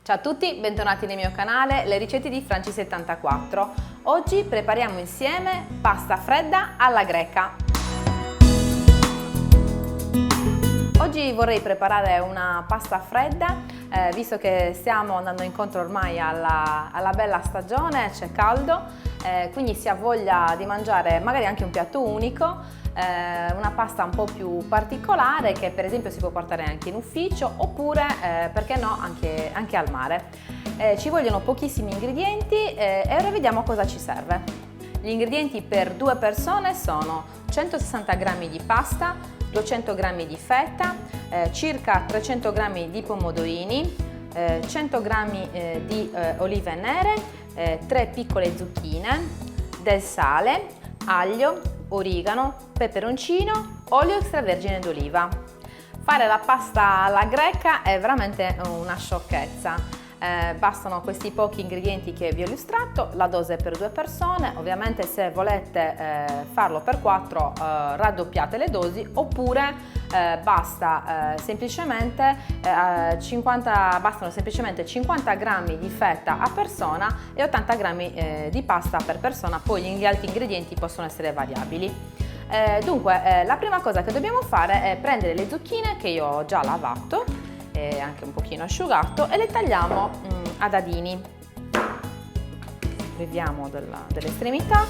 Ciao a tutti, bentornati nel mio canale Le ricette di Franci74. Oggi prepariamo insieme pasta fredda alla greca. Oggi vorrei preparare una pasta fredda, visto che stiamo andando incontro ormai alla bella stagione, c'è caldo, quindi si ha voglia di mangiare magari anche un piatto unico, una pasta un po' più particolare che per esempio si può portare anche in ufficio oppure, perché no, anche al mare. Ci vogliono pochissimi ingredienti e ora vediamo cosa ci serve. Gli ingredienti per 2 persone sono 160 g di pasta, 200 g di feta, circa 300 g di pomodorini, 100 g di olive nere, 3 piccole zucchine, del sale, aglio, origano, peperoncino, olio extravergine d'oliva. Fare la pasta alla greca è veramente una sciocchezza. Bastano questi pochi ingredienti che vi ho illustrato, la dose è per 2 persone, ovviamente se volete farlo per 4 raddoppiate le dosi oppure bastano semplicemente 50 g di fetta a persona e 80 g di pasta per persona, poi gli altri ingredienti possono essere variabili. Dunque la prima cosa che dobbiamo fare è prendere le zucchine che io ho già lavato e anche un pochino asciugato e le tagliamo a dadini. Leviamo delle estremità.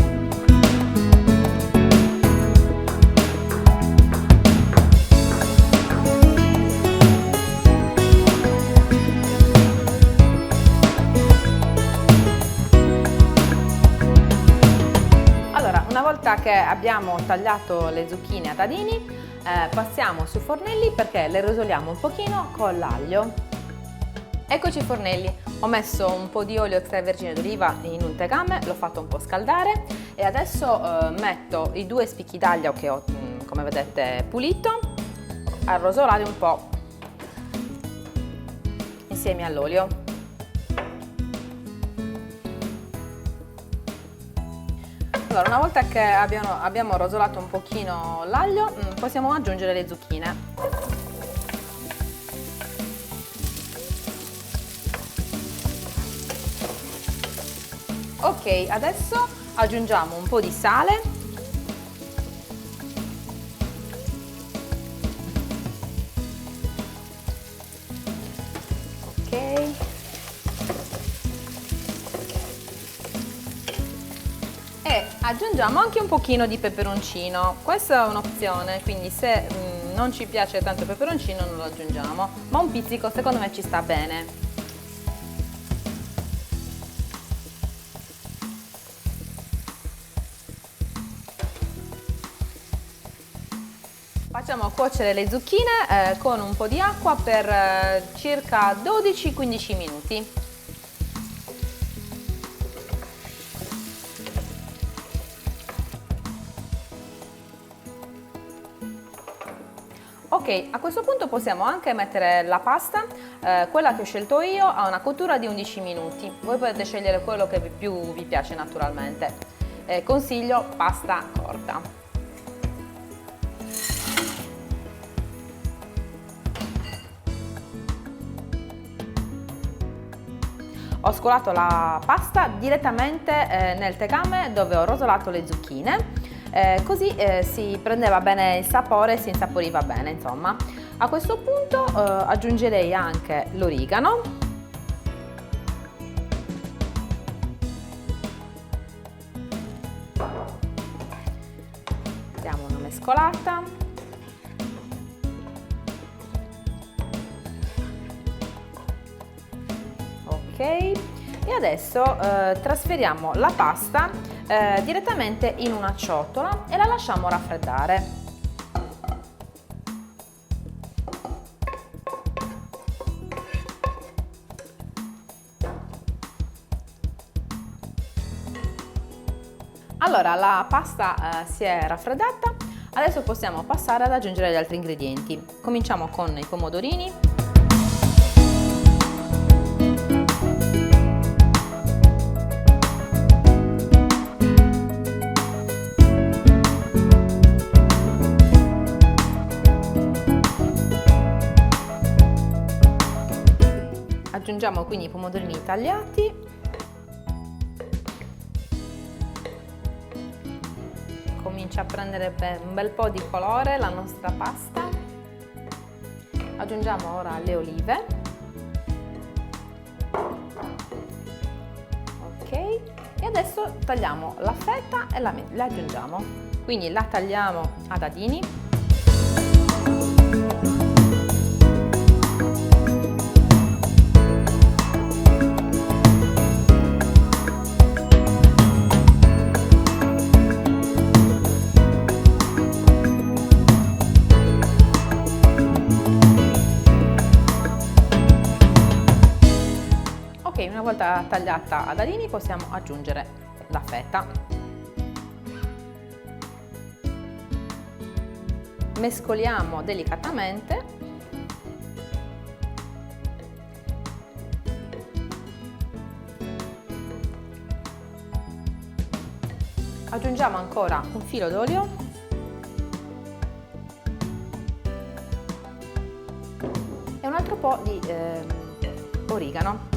Allora, una volta che abbiamo tagliato le zucchine a dadini, passiamo sui fornelli perché le rosoliamo un pochino con l'aglio. Eccoci i fornelli, ho messo un po' di olio extravergine d'oliva in un tegame, l'ho fatto un po' scaldare e adesso metto i 2 spicchi d'aglio che ho, come vedete, pulito, a rosolare un po' insieme all'olio. Allora, una volta che abbiamo rosolato un pochino l'aglio, possiamo aggiungere le zucchine. Ok, adesso aggiungiamo un po' di sale. Ok. E aggiungiamo anche un pochino di peperoncino, questa è un'opzione, quindi se non ci piace tanto il peperoncino non lo aggiungiamo, ma un pizzico secondo me ci sta bene. Facciamo cuocere le zucchine con un po' di acqua per circa 12-15 minuti. Ok, a questo punto possiamo anche mettere la pasta, quella che ho scelto io ha una cottura di 11 minuti, voi potete scegliere quello che più vi piace naturalmente, consiglio pasta corta. Ho scolato la pasta direttamente nel tegame dove ho rosolato le zucchine. Così si prendeva bene il sapore e si insaporiva bene, insomma. A questo punto aggiungerei anche l'origano. Diamo una mescolata. Ok, e adesso trasferiamo la pasta direttamente in una ciotola e la lasciamo raffreddare. Allora, la pasta si è raffreddata, adesso possiamo passare ad aggiungere gli altri ingredienti. Cominciamo con i pomodorini. Aggiungiamo quindi i pomodorini tagliati. Comincia a prendere un bel po' di colore la nostra pasta. Aggiungiamo ora le olive. Ok, e adesso tagliamo la fetta e la aggiungiamo. Quindi la tagliamo a dadini. Ok, una volta tagliata a dadini possiamo aggiungere la feta. Mescoliamo delicatamente. Aggiungiamo ancora un filo d'olio e un altro po' di origano.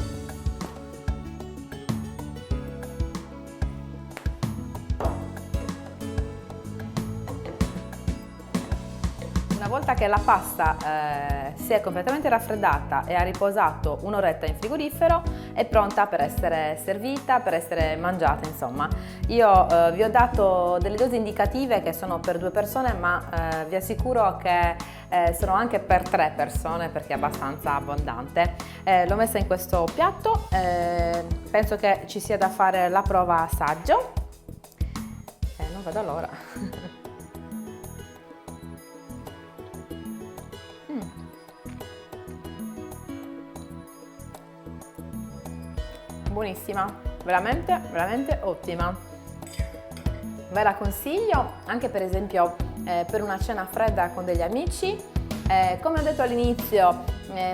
Una volta che la pasta si è completamente raffreddata e ha riposato un'oretta in frigorifero, è pronta per essere servita, per essere mangiata, insomma. Io vi ho dato delle dosi indicative che sono per 2 persone, ma vi assicuro che sono anche per 3 persone perché è abbastanza abbondante. L'ho messa in questo piatto, penso che ci sia da fare la prova assaggio. Non vedo l'ora. Buonissima, veramente, veramente ottima. Ve la consiglio anche per esempio per una cena fredda con degli amici, come ho detto all'inizio,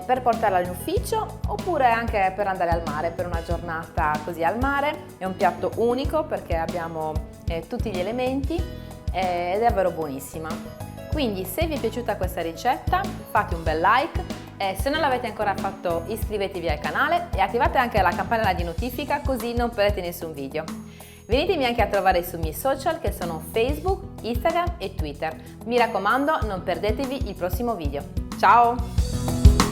per portarla in ufficio oppure anche per andare al mare, per una giornata così al mare. È un piatto unico perché abbiamo tutti gli elementi ed è davvero buonissima. Quindi se vi è piaciuta questa ricetta fate un bel like. Se non l'avete ancora fatto iscrivetevi al canale e attivate anche la campanella di notifica così non perdete nessun video. Venitemi anche a trovare sui miei social che sono Facebook, Instagram e Twitter. Mi raccomando, non perdetevi il prossimo video. Ciao!